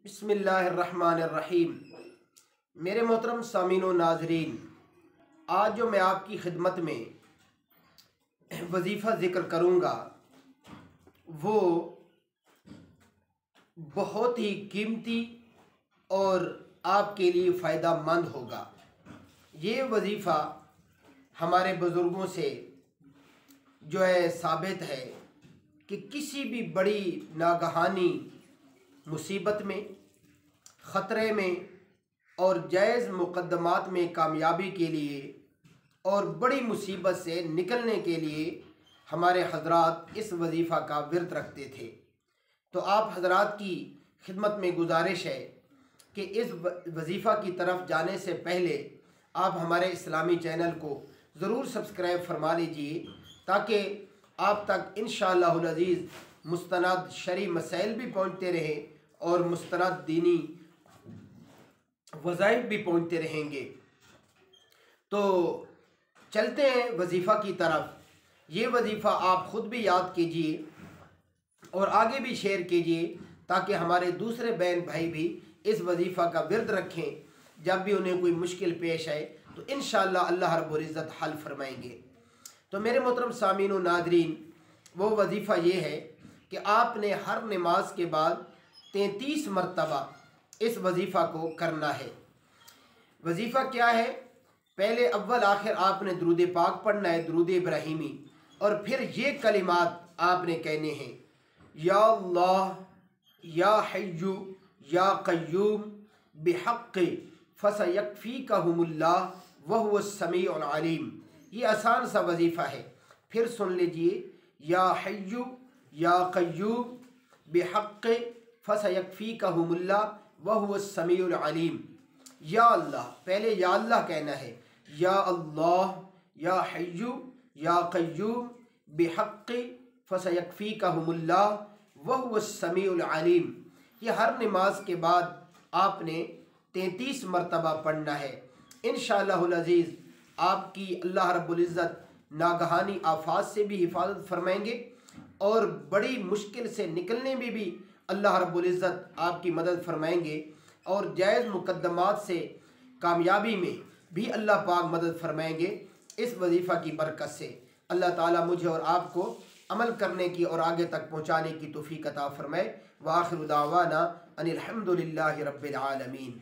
बिस्मिल्लाहिर्रहमानिर्रहीम। मेरे मोहतरम सामीन व नाजरीन, आज जो मैं आपकी खिदमत में वजीफ़ा ज़िक्र करूँगा वो बहुत ही कीमती और आपके लिए फ़ायदा मंद होगा। ये वजीफ़ा हमारे बुज़ुर्गों से जो है साबित है कि किसी भी बड़ी नागहानी मुसीबत में, ख़तरे में और जायज़ मुक़द्दमात में कामयाबी के लिए और बड़ी मुसीबत से निकलने के लिए हमारे हज़रात इस वजीफ़ा का विर्द रखते थे। तो आप हज़रात की खिदमत में गुजारिश है कि इस वजीफ़ा की तरफ जाने से पहले आप हमारे इस्लामी चैनल को ज़रूर सब्सक्राइब फरमा लीजिए, ताकि आप तक इंशाअल्लाहुल अज़ीज़ मुस्तनद शरई मसाइल भी पहुँचते रहें और मुस्तनद दीनी वज़ाइफ भी पहुँचते रहेंगे। तो चलते हैं वजीफ़ा की तरफ। ये वजीफ़ा आप ख़ुद भी याद कीजिए और आगे भी शेयर कीजिए, ताकि हमारे दूसरे बहन भाई भी इस वजीफ़ा का विर्द रखें। जब भी उन्हें कोई मुश्किल पेश आए तो इंशाअल्लाह अल्लाह रब्बुल इज़्ज़त हल फरमाएंगे। तो मेरे मोहतरम सामीन व नाज़रीन, वो वजीफ़ा ये है कि आपने हर नमाज के बाद 33 मरतबा इस वजीफ़ा को करना है। वजीफ़ा क्या है? पहले अव्वल आखिर आपने दुरूद पाक पढ़ना है, दुरूद इब्राहिमी, और फिर ये कलिमात आपने कहने हैं, या अल्लाह या हय्यु या क़य्यूम बिहक़्क़ि फ़सयक्फ़ीकहुमुल्लाह वहुवस समीउल अलीम। ये आसान सा वजीफ़ा है, फिर सुन लीजिए, या हय्यु या क़य्यूम बिहक़्क़ि फ़सयक्फ़ीकहुमुल्लाह वहुवस समीउल अलीम। या अल्लाह, पहले या अल्लाह कहना है, या अल्लाह या हय्यु या क़य्यूम बिहक़्क़ि फ़सयक्फ़ीकहुमुल्लाह वहुवस समीउल अलीम। ये हर नमाज के बाद आपने 33 मरतबा पढ़ना है। इंशाअल्लाहुल अज़ीज़ आपकी अल्लाह रब्बुल इज़्ज़त नागहानी आफात से भी हिफाजत फरमाएंगे और बड़ी मुश्किल से निकलने में भी अल्लाह रब्बुल इज़्ज़त आपकी मदद फरमाएंगे और जायज़ मुक़द्दमात से कामयाबी में भी अल्लाह पाक मदद फरमाएंगे इस वजीफ़ा की बरकत से। अल्लाह ताला मुझे और आपको अमल करने की और आगे तक पहुँचाने की तौफ़ीक़ अता फरमाए। व आखिरु दावाना अनिल हम्दुलिल्लाहि रब्बिल आलमीन।